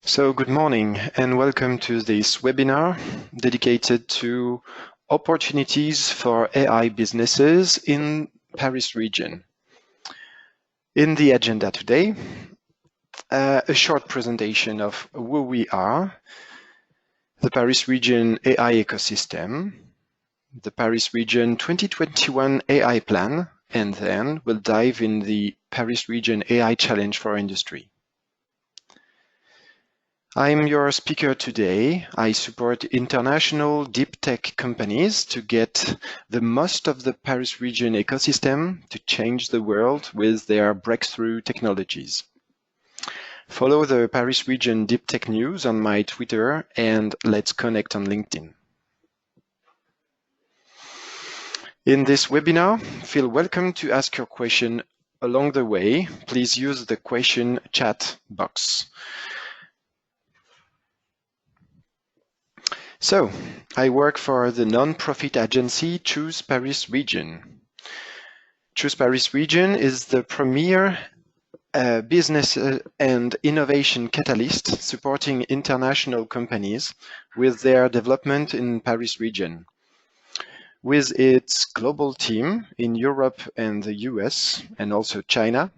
So good morning and welcome to this webinar dedicated to opportunities for AI businesses in Paris region. In the agenda today, a short presentation of who we are, the Paris region AI ecosystem, the Paris region 2021 AI plan, and then we'll dive in the Paris region AI challenge for industry. I'm your speaker today. I support international deep tech companies to get the most of the Paris region ecosystem to change the world with their breakthrough technologies. Follow the Paris region deep tech news on my Twitter and let's connect on LinkedIn. In this webinar, feel welcome to ask your question along the way. Please use the question chat box. So, I work for the non-profit agency Choose Paris Region. Choose Paris Region is the premier business and innovation catalyst supporting international companies with their development in Paris region. With its global team in Europe and the US and also China,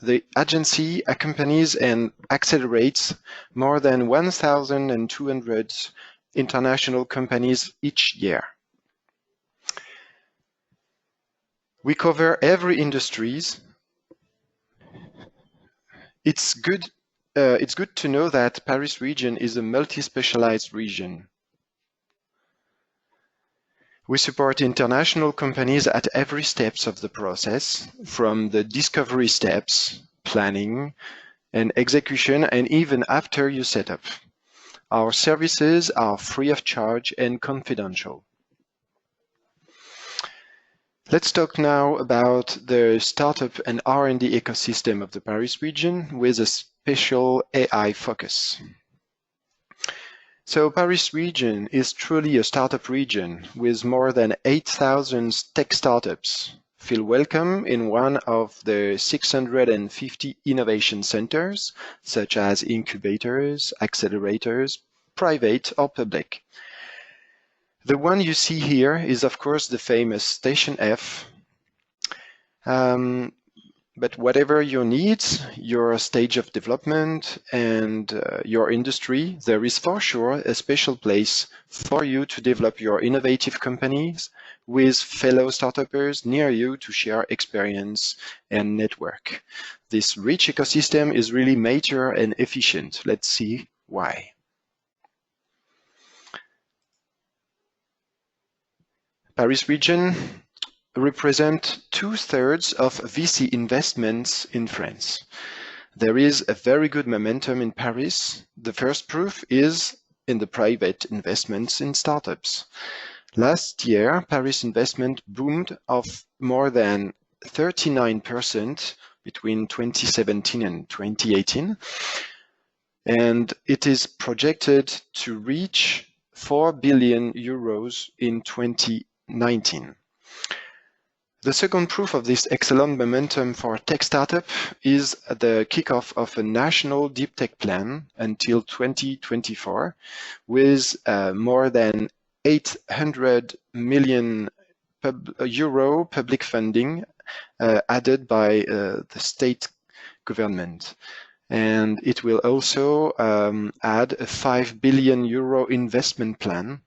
the agency accompanies and accelerates more than 1,200 international companies each year. We cover every industries. It's good to know that Paris region is a multi-specialized region. We support international companies at every steps of the process, from the discovery steps, planning, and execution, and even after you set up. Our services are free of charge and confidential. Let's talk now about the startup and R&D ecosystem of the Paris region with a special AI focus. So Paris region is truly a startup region with more than 8,000 tech startups. Feel welcome in one of the 650 innovation centers, such as incubators, accelerators, private or public. The one you see here is, of course, the famous Station F. But whatever your needs, your stage of development, and your industry, there is for sure a special place for you to develop your innovative companies with fellow startuppers near you to share experience and network. This rich ecosystem is really mature and efficient. Let's see why. Paris region represent 2/3 of VC investments in France. There is a very good momentum in Paris. The first proof is in the private investments in startups. Last year, Paris investment boomed of more than 39% between 2017 and 2018, and it is projected to reach 4 billion euros in 2019. The second proof of this excellent momentum for tech startup is the kickoff of a national deep tech plan until 2024 with more than 800 million euro public funding added by the state government. And it will also add a 5 billion euro investment plan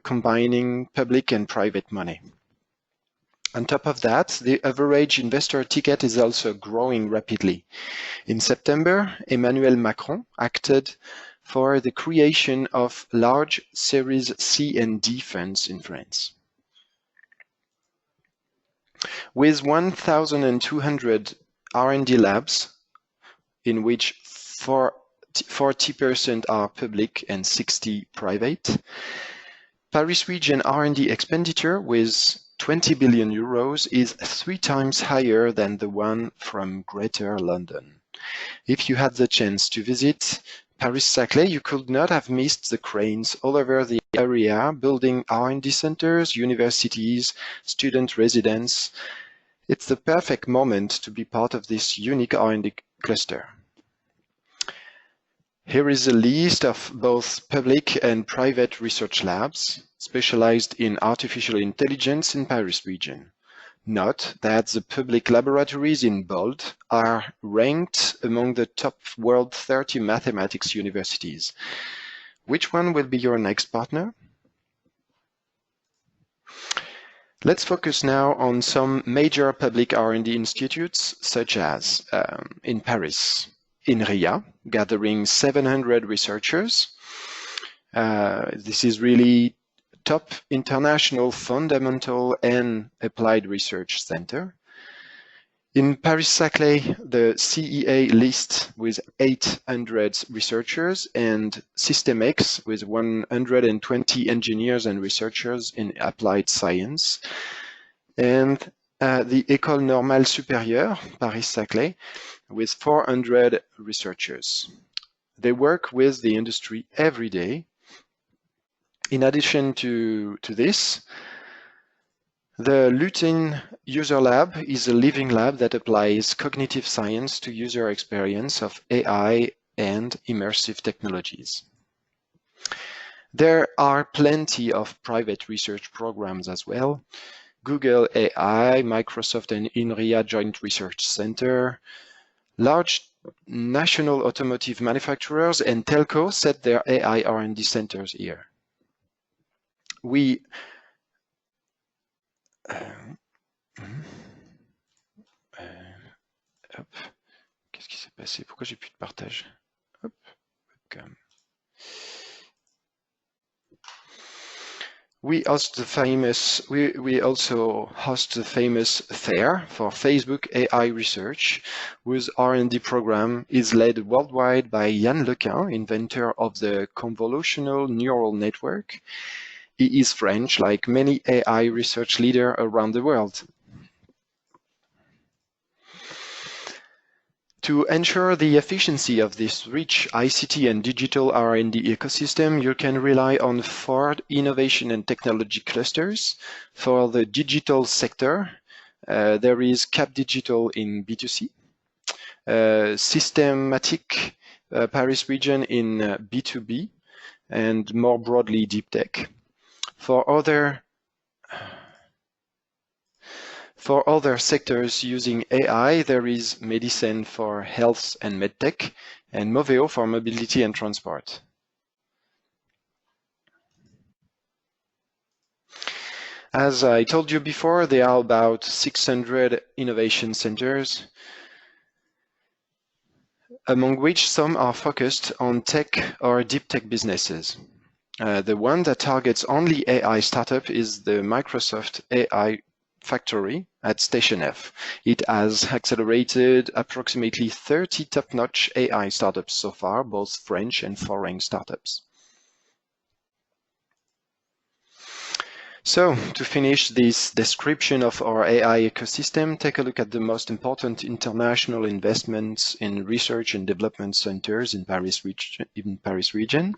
combining public and private money. On top of that, the average investor ticket is also growing rapidly. In September, Emmanuel Macron acted for the creation of large Series C and D funds in France. With 1,200 R&D labs, in which 40% are public and 60% private, Paris region R&D expenditure with 20 billion euros is 3 times higher than the one from Greater London. If you had the chance to visit Paris-Saclay, you could not have missed the cranes all over the area, building R&D centers, universities, student residence. It's the perfect moment to be part of this unique R&D cluster. Here is a list of both public and private research labs specialized in artificial intelligence in Paris region. Note that the public laboratories in bold are ranked among the top world 30 mathematics universities. Which one will be your next partner? Let's focus now on some major public R&D institutes, such as in Paris, ENSIIE, gathering 700 researchers. This is really top international fundamental and applied research center. In Paris-Saclay, the CEA list with 800 researchers and System X with 120 engineers and researchers in applied science. And the École Normale Supérieure, Paris-Saclay, with 400 researchers. They work with the industry every day. In addition to this, the Lutin User Lab is a living lab that applies cognitive science to user experience of AI and immersive technologies. There are plenty of private research programs as well. Google AI, Microsoft and INRIA Joint Research Center. Large national automotive manufacturers and telco set their AI R&D centers here. Hop. Qu'est-ce qui s'est passé? Pourquoi j'ai plus de partage? Hop. We also host the famous fair for Facebook AI research, whose R&D program is led worldwide by Yann Lequin, inventor of the convolutional neural network. He is French, like many AI research leaders around the world. To ensure the efficiency of this rich ICT and digital R&D ecosystem, you can rely on 4 innovation and technology clusters. For the digital sector, there is Cap Digital in B2C, Systematic Paris region in B2B, and more broadly, Deep Tech. For other sectors using AI, there is Medicine for Health and MedTech, and Moveo for Mobility and Transport. As I told you before, there are about 600 innovation centers, among which some are focused on tech or deep tech businesses. The one that targets only AI startup is the Microsoft AI Factory at Station F. It has accelerated approximately 30 top-notch AI startups so far, both French and foreign startups. So, to finish this description of our AI ecosystem, take a look at the most important international investments in research and development centers in Paris region.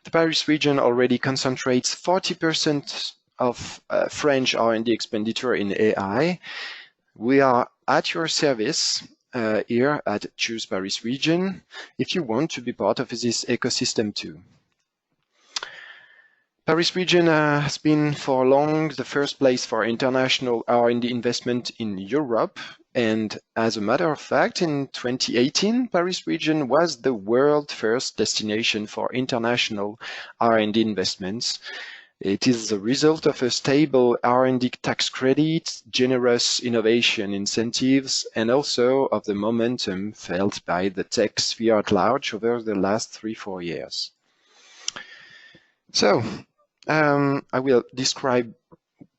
The Paris region already concentrates 40% of French R&D expenditure in AI. We are at your service here at Choose Paris Region if you want to be part of this ecosystem too. Paris region has been for long the first place for international R&D investment in Europe, and as a matter of fact, in 2018, Paris region was the world's first destination for international R&D investments. It is the result of a stable R&D tax credit, generous innovation incentives, and also of the momentum felt by the tech sphere at large over the last 3-4 years. So, I will describe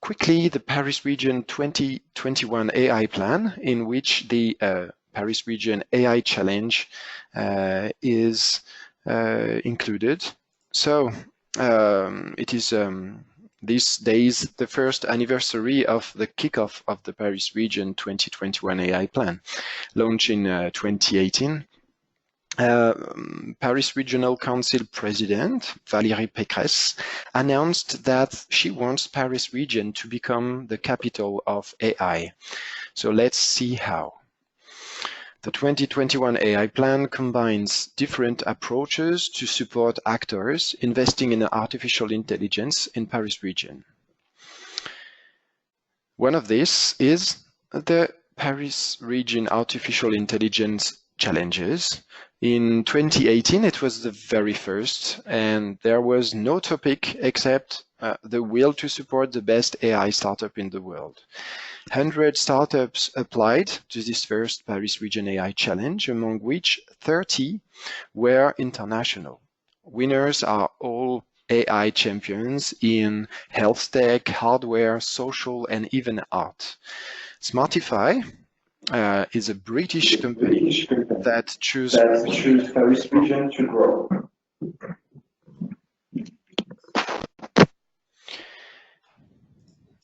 quickly the Paris Region 2021 AI plan, in which the Paris Region AI Challenge is included. So, it is these days the first anniversary of the kickoff of the Paris Region 2021 AI plan, launched in 2018. Paris Regional Council President Valérie Pécresse announced that she wants Paris Region to become the capital of AI. So let's see how. The 2021 AI plan combines different approaches to support actors investing in artificial intelligence in Paris region. One of these is the Paris region artificial intelligence challenges. In 2018, it was the very first, and there was no topic except the will to support the best AI startup in the world. 100 startups applied to this first Paris Region AI Challenge, among which 30 were international. Winners are all AI champions in health tech, hardware, social, and even art. Smartify is a British company that chose Paris Region to grow.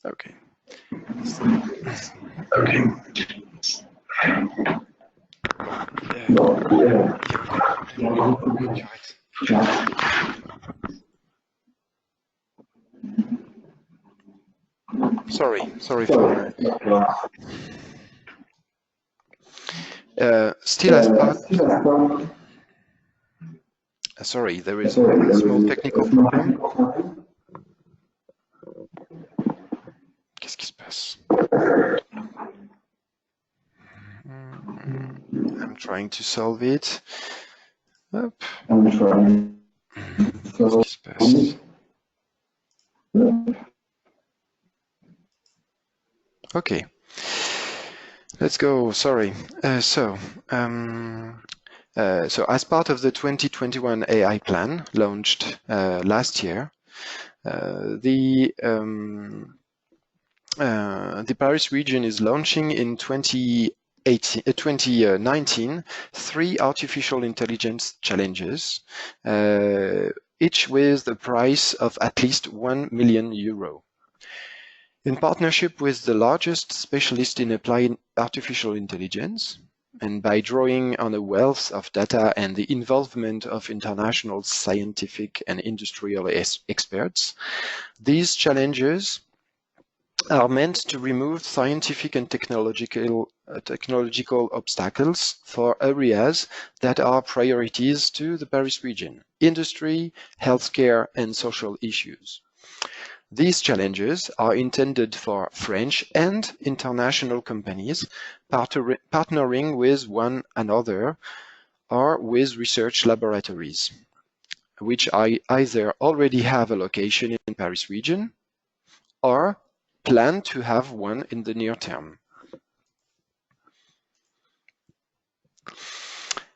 Okay. Okay. Sorry for still as part. Sorry, there is a small technical problem. Qu'est-ce qui se passe? I'm trying to solve it. Hop. Qu'est-ce qui se passe? Okay. Let's go. Sorry. So as part of the 2021 AI plan launched last year, the Paris region is launching in 2019 3 artificial intelligence challenges, each with a price of at least €1 million. In partnership with the largest specialist in applied artificial intelligence, and by drawing on a wealth of data and the involvement of international scientific and industrial experts, these challenges are meant to remove scientific and technological obstacles for areas that are priorities to the Paris region: industry, healthcare, and social issues. These challenges are intended for French and international companies partnering with one another or with research laboratories, which either already have a location in Paris region or plan to have one in the near term.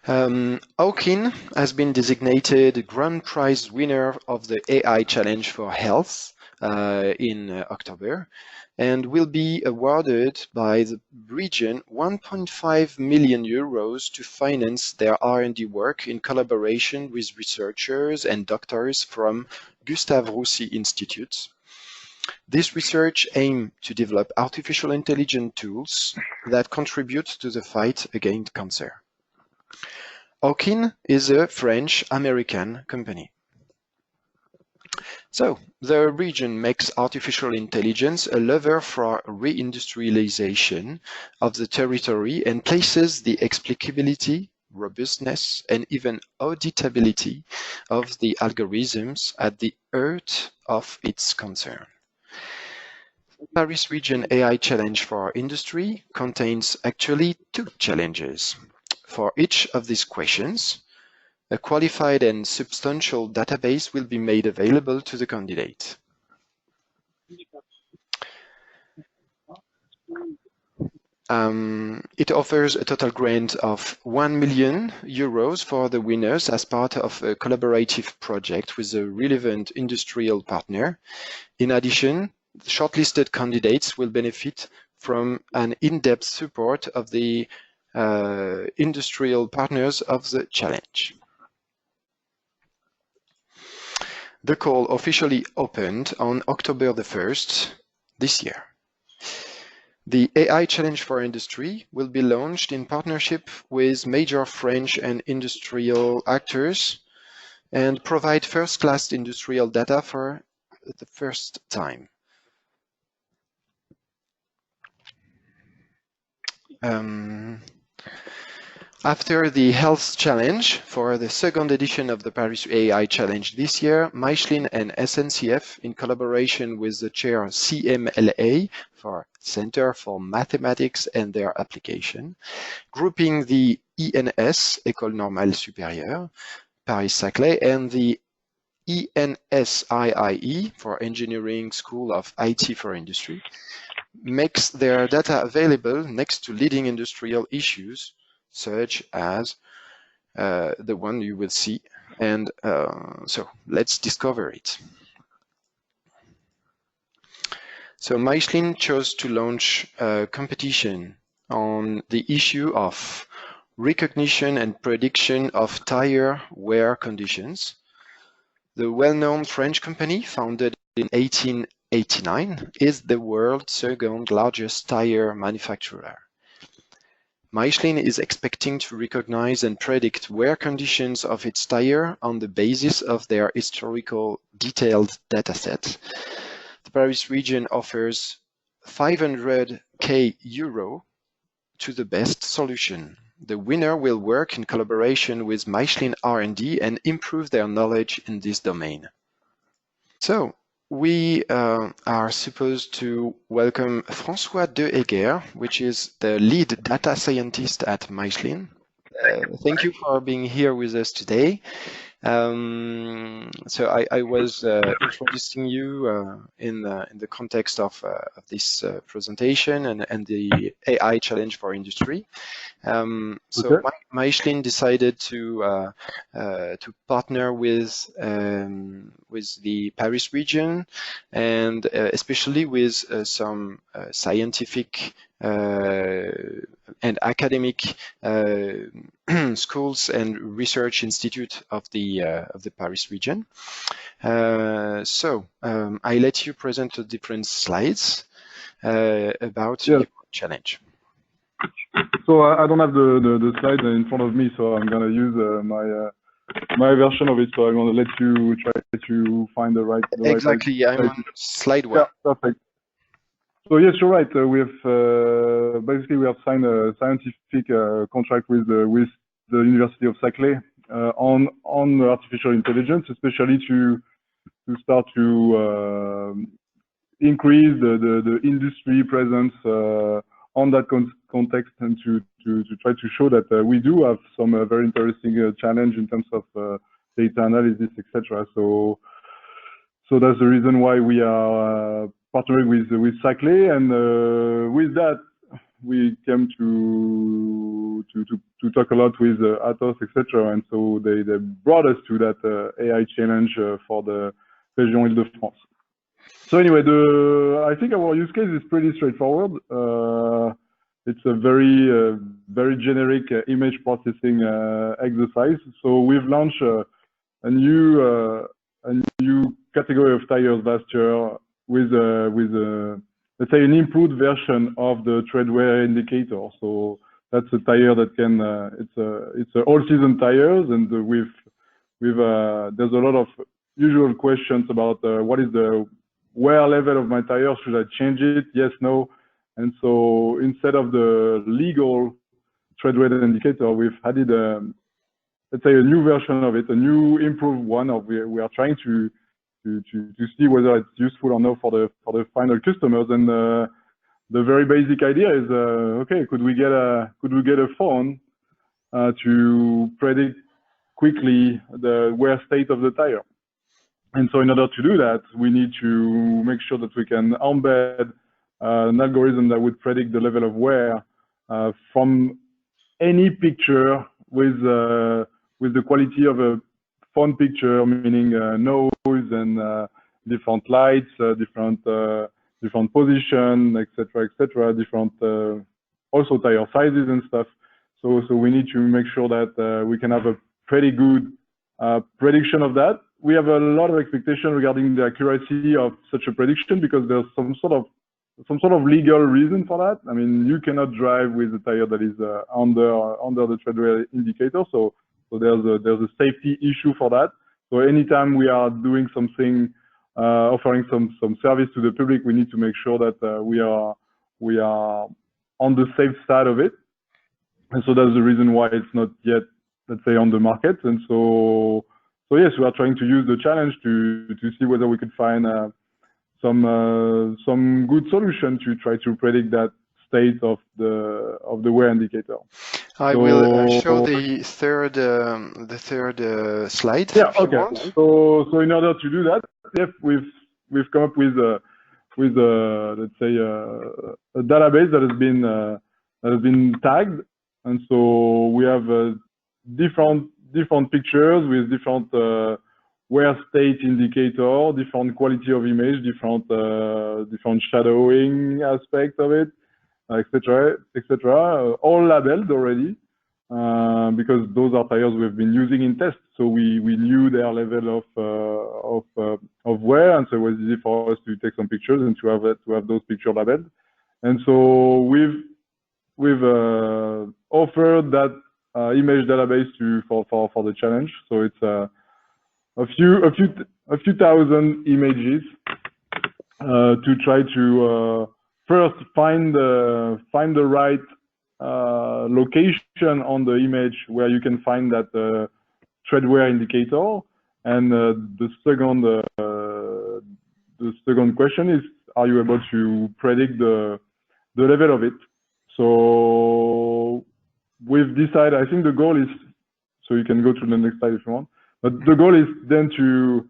Aukin has been designated Grand Prize winner of the AI Challenge for Health in October, and will be awarded by the region €1.5 million to finance their R&D work in collaboration with researchers and doctors from Gustave Roussy Institute. This research aims to develop artificial intelligence tools that contribute to the fight against cancer. Aukin is a French-American company. So, the region makes artificial intelligence a lever for reindustrialization of the territory and places the explicability, robustness, and even auditability of the algorithms at the heart of its concern. Paris Region AI Challenge for Industry contains actually 2 challenges. For each of these questions, a qualified and substantial database will be made available to the candidate. It offers a total grant of €1 million for the winners as part of a collaborative project with a relevant industrial partner. In addition, the shortlisted candidates will benefit from an in-depth support of the industrial partners of the challenge. The call officially opened on October the 1st this year. The AI Challenge for Industry will be launched in partnership with major French and industrial actors and provide first-class industrial data for the first time. After the Health Challenge, for the second edition of the Paris AI Challenge this year, Michelin and SNCF, in collaboration with the chair CMLA, for Center for Mathematics and Their Application, grouping the ENS, École Normale Supérieure, Paris-Saclay, and the ENSIIE, for Engineering School of IT for Industry, makes their data available next to leading industrial issues, such as the one you will see. And so let's discover it. So Michelin chose to launch a competition on the issue of recognition and prediction of tire wear conditions. The well-known French company, founded in 1889, is the world's second largest tire manufacturer. Michelin is expecting to recognize and predict wear conditions of its tire on the basis of their historical detailed dataset. The Paris region offers 500k euro to the best solution. The winner will work in collaboration with Michelin R&D and improve their knowledge in this domain. So, we are supposed to welcome François Deheeger, which is the lead data scientist at Michelin. Thank you for being here with us today. So I was introducing you in the context of this presentation and the AI challenge for industry. So Michelin decided to partner with the Paris region, and especially with some scientific and academic schools and research institute of the Paris region. So I let you present the different slides about the challenge. So I don't have the slide in front of me, so I'm going to use my version of it. So I'm going to let you try to find the right. Exactly, I'm on slide 1. Yeah, perfect. So yes, you're right. We have basically we have signed a scientific contract with the University of Saclay on artificial intelligence, especially to start to increase the industry presence on that context, and to try to show that we do have some very interesting challenge in terms of data analysis, etc. So that's the reason why we are partnering with Saclay, and with that we came to talk a lot with Atos, etc. And so they brought us to that AI challenge for the Région Île-de-France. So anyway, I think our use case is pretty straightforward. It's a very generic image processing exercise. So we've launched a new category of tires last year with let's say an improved version of the tread wear indicator. So that's a tire that can it's a all-season tires, and there's a lot of usual questions about what is the wear level of my tire, should I change it? Yes, no. And so instead of the legal tread wear indicator, we've added let's say a new version of it, a new improved one. We are trying to see whether it's useful or not for the final customers. And the very basic idea is okay, could we get a phone to predict quickly the wear state of the tire? And so in order to do that, we need to make sure that we can embed an algorithm that would predict the level of wear from any picture with the quality of a phone picture, meaning noise and different lights, different position, etc., different also tire sizes and stuff. So we need to make sure that we can have a pretty good prediction of that. We have a lot of expectation regarding the accuracy of such a prediction, because there's some sort of legal reason for that. I mean, you cannot drive with a tire that is under the tread wear indicator. So there's a safety issue for that. So anytime we are doing something, offering some service to the public, we need to make sure that we are on the safe side of it. And so that's the reason why it's not yet, let's say, on the market. And so yes, we are trying to use the challenge to see whether we could find some good solution to try to predict that state of the wear indicator. I will show the third slide. Yeah. Okay. So in order to do that, yes, we've come up with let's say a database that has been tagged, and so we have different pictures with different wear state indicator, different quality of image, different shadowing aspects of it, etc., etc. All labeled already, because those are tires we've been using in tests, so we knew their level of wear, and so it was easy for us to take some pictures and to have those pictures labeled. And so we've offered that image database for the challenge. So it's a few thousand images to try to first find the right location on the image where you can find that tread wear indicator. And the second question is, are you able to predict the level of it? So we've decided, I think the goal is, so you can go to the next slide if you want, but the goal is then to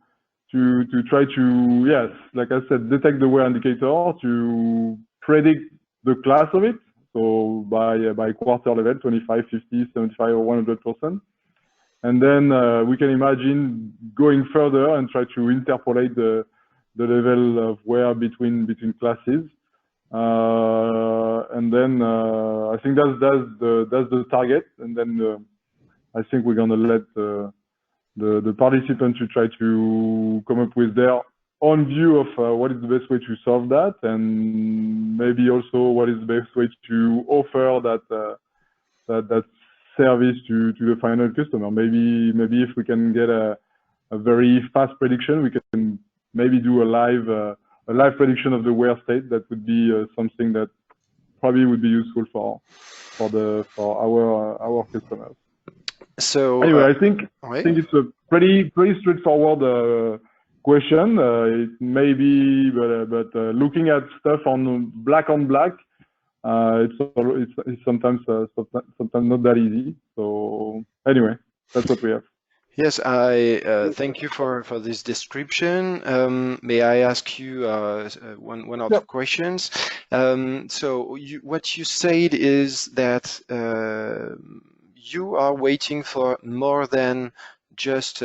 try to, yes, like I said, detect the wear indicator, to predict the class of it, so by quarter level, 25, 50, 75, or 100%. And then we can imagine going further and try to interpolate the level of wear between classes. And then I think that's the target. And then I think we're gonna let the participants to try to come up with their own view of what is the best way to solve that, and maybe also what is the best way to offer that service to the final customer. Maybe if we can get a very fast prediction, we can maybe do a live prediction of the wear state. That would be something that probably would be useful for our customers. So anyway, I think it's a pretty straightforward question. It may be, but looking at stuff on black, it's sometimes not that easy. So anyway, that's what we have. Yes, I thank you for this description. May I ask you one or two questions? So what you said is that you are waiting for more than just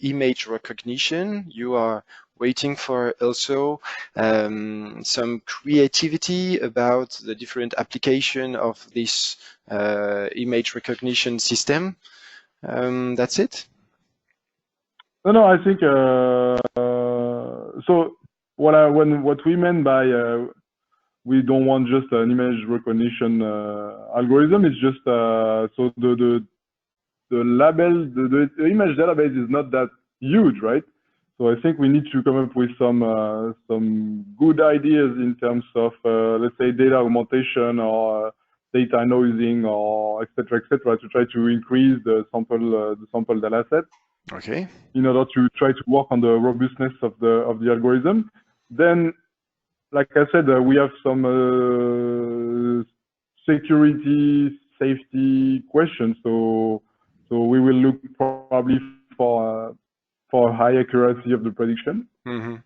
image recognition. You are waiting for also some creativity about the different application of this image recognition system. That's it? No, I think so. What we meant by we don't want just an image recognition algorithm. It's just so the image database is not that huge, right? So I think we need to come up with some good ideas in terms of let's say data augmentation or data noising or etc. to try to increase the sample data set. Okay. In order to try to work on the robustness of the algorithm. Then, like I said, we have some safety questions. So we will look probably for high accuracy of the prediction. Mm-hmm.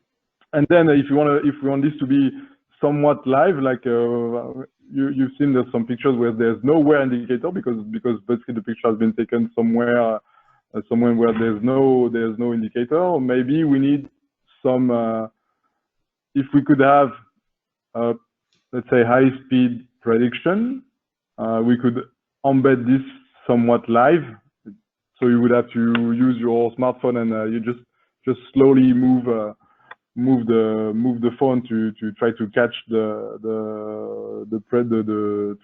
And then if we want this to be somewhat live, like you've seen there's some pictures where there's no wear indicator because basically the picture has been taken somewhere where there's no indicator. Or maybe we need some if we could have let's say high-speed prediction, we could embed this somewhat live. So you would have to use your smartphone and you just slowly move the phone to try to catch to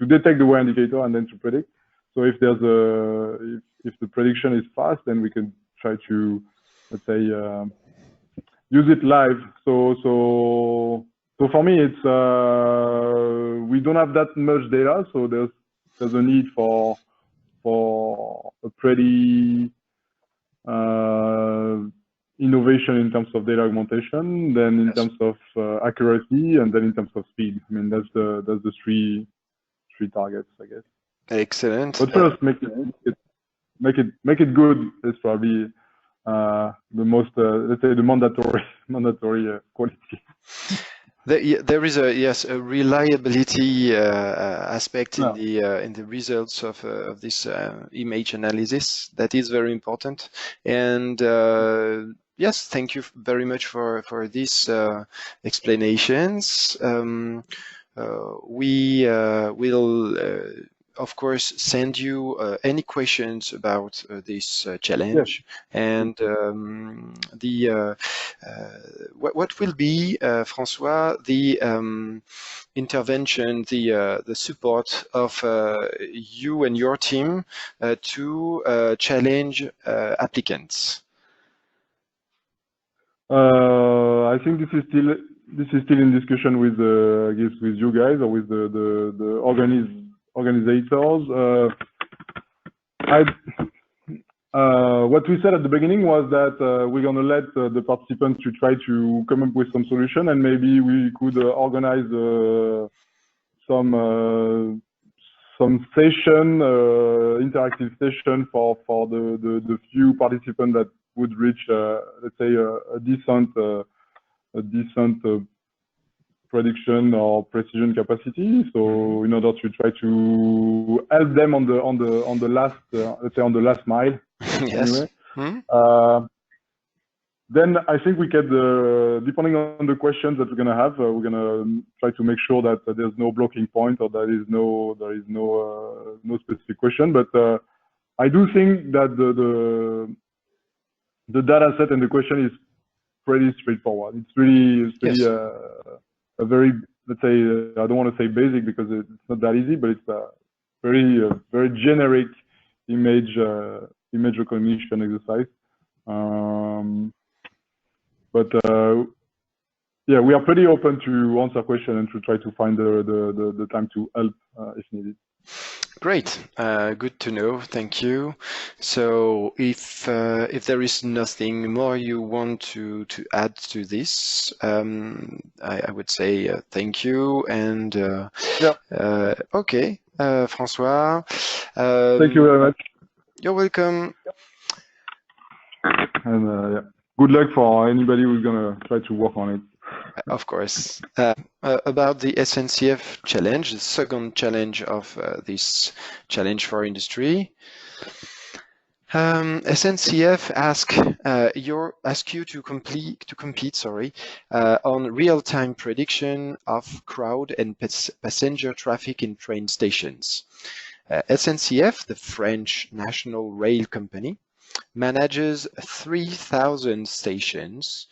detect the wear indicator and then to predict. So if there's if the prediction is fast, then we can try to, let's say, use it live. So for me, it's we don't have that much data, so there's a need for for a pretty innovation in terms of data augmentation, then in terms of accuracy, and then in terms of speed. I mean, that's the three targets, I guess. Excellent. But first, make it good is probably the most, let's say, the mandatory quality. There is a reliability aspect in the results of this image analysis that is very important. And yes, thank you very much for these explanations. We will of course send you any questions about this challenge. Yes. And what will be, François, the intervention, the support of you and your team to challenge applicants? I think this is still in discussion with I guess with you guys or with the organizers. What we said at the beginning was that we're going to let the participants to try to come up with some solution, and maybe we could organize some session, interactive session for the few participants that would reach, let's say, a decent prediction or precision capacity. So in order to try to help them on the last, let's say, on the last mile. Yes. Anyway. Then I think we can, depending on the questions that we're gonna have, we're gonna try to make sure that there's no blocking point or there is no specific question. But I do think that the data set and the question is pretty straightforward. It's really yes. A very, let's say, I don't want to say basic because it's not that easy, but it's a very generic image recognition exercise. But yeah, we are pretty open to answer questions and to try to find the time to help if needed. Great, good to know. Thank you. So, if there is nothing more you want to add to this, I would say thank you. And okay, François. Thank you very much. You're welcome. And yeah, good luck for anybody who's gonna try to work on it. Of course. About the SNCF challenge, the second challenge of this challenge for industry, SNCF ask you to compete on real-time prediction of crowd and passenger traffic in train stations. SNCF, the French national rail company, manages 3,000 stations,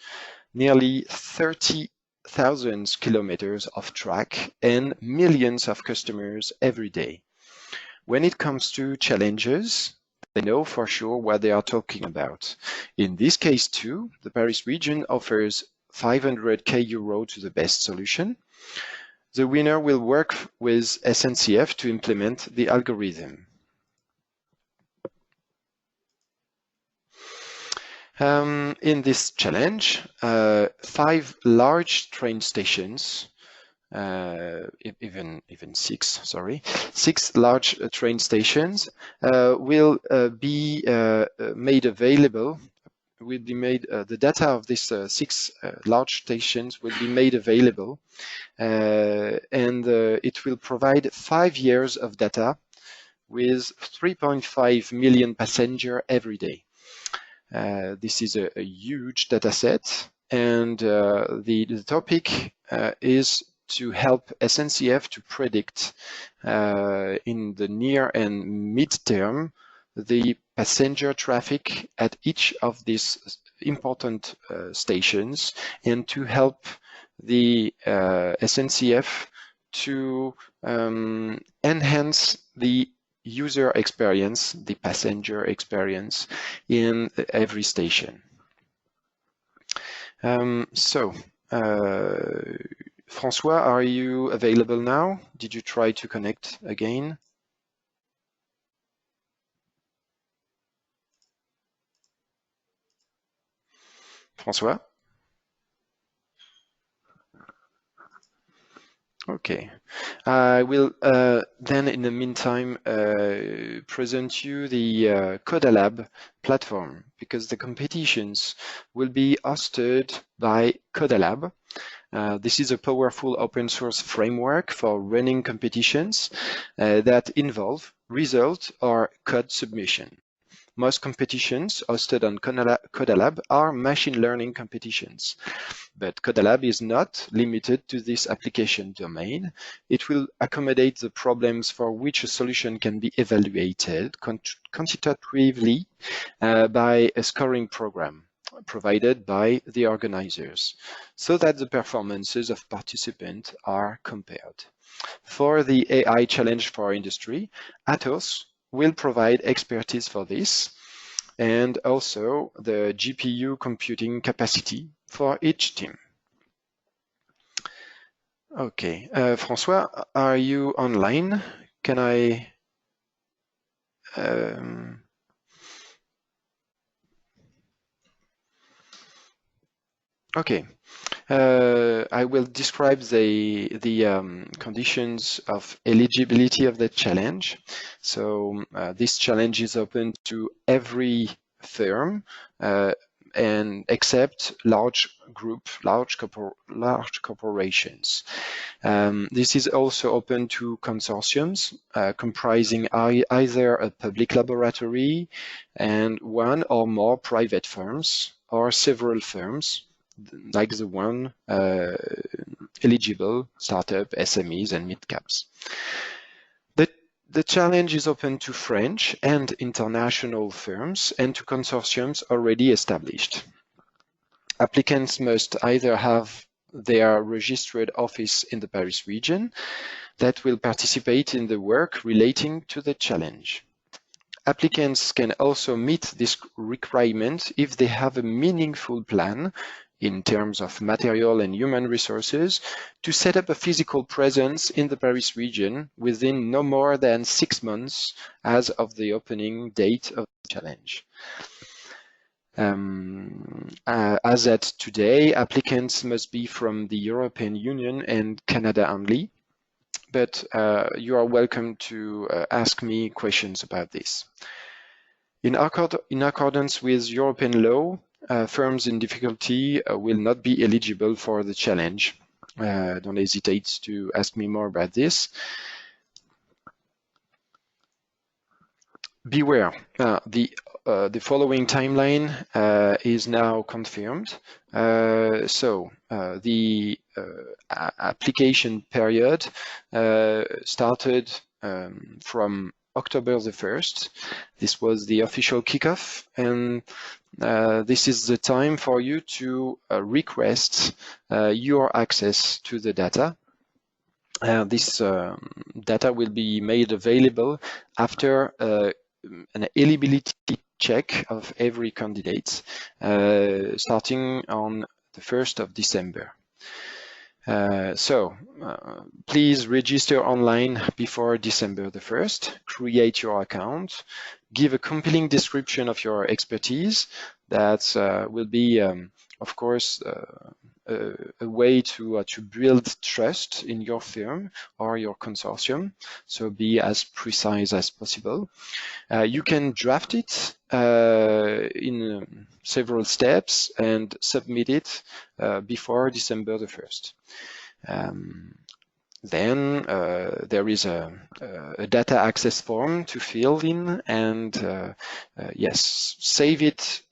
nearly 30,000 kilometers of track, and millions of customers every day. When it comes to challenges, they know for sure what they are talking about. In this case too, the Paris region offers 500k euro to the best solution. The winner will work with SNCF to implement the algorithm. In this challenge, 5 large train stations, even 6, sorry, 6 large train stations will be made available. The data of these 6 large stations will be made available, and it will provide 5 years of data with 3.5 million passengers every day. This is a huge data set, and the topic is to help SNCF to predict in the near and mid-term the passenger traffic at each of these important stations, and to help the SNCF to enhance the user experience, the passenger experience in every station. François, are you available now? Did you try to connect again? François? Okay, I will then in the meantime present you the CodaLab platform, because the competitions will be hosted by CodaLab. This is a powerful open source framework for running competitions that involve result or code submission. Most competitions hosted on CodaLab are machine learning competitions, but CodaLab is not limited to this application domain. It will accommodate the problems for which a solution can be evaluated quantitatively by a scoring program provided by the organizers, so that the performances of participants are compared. For the AI challenge for industry, Atos will provide expertise for this, and also the GPU computing capacity for each team. Okay, François, are you online? Can I? Okay. I will describe the conditions of eligibility of the challenge. So this challenge is open to every firm and except large corporations. This is also open to consortiums comprising either a public laboratory and one or more private firms, or several firms, like the one eligible, startup, SMEs, and mid-caps. The challenge is open to French and international firms and to consortiums already established. Applicants must either have their registered office in the Paris region that will participate in the work relating to the challenge. Applicants can also meet this requirement if they have a meaningful plan in terms of material and human resources to set up a physical presence in the Paris region within no more than 6 months as of the opening date of the challenge. As at today, applicants must be from the European Union and Canada only, but you are welcome to ask me questions about this. In accordance with European law, firms in difficulty will not be eligible for the challenge. Don't hesitate to ask me more about this. Beware, the following timeline is now confirmed. The application period started from October the 1st. This was the official kickoff, and this is the time for you to request your access to the data. This data will be made available after an eligibility check of every candidate, starting on the 1st of December. Please register online before December the 1st, create your account, give a compelling description of your expertise. That will be, of course, a way to build trust in your firm or your consortium, so be as precise as possible. You can draft it in several steps and submit it before December the 1st. Then there is a data access form to fill in, and yes, save it,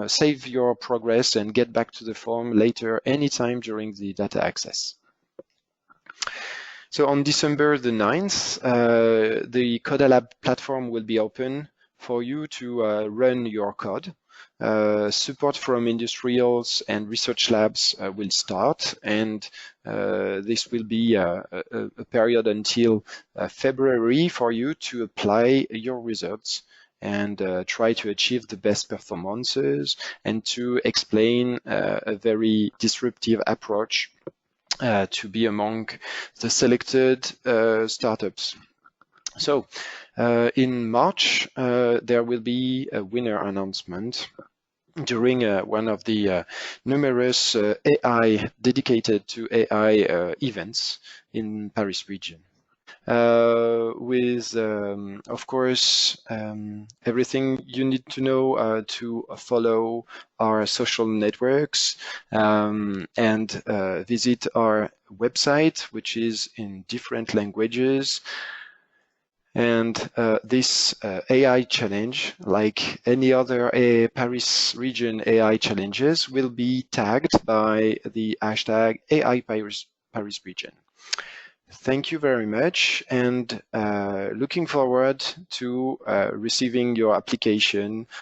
save your progress and get back to the form later anytime during the data access. So on December the 9th, the CodaLab platform will be open for you to run your code. Support from industrials and research labs will start, and this will be a period until February for you to apply your results and try to achieve the best performances and to explain a very disruptive approach to be among the selected startups. So in March, there will be a winner announcement. during one of the numerous AI dedicated to AI events in Paris region. With, of course, everything you need to know to follow our social networks and visit our website, which is in different languages. And this AI challenge, like any other Paris region AI challenges, will be tagged by the hashtag AI Paris region. Thank you very much, and looking forward to receiving your application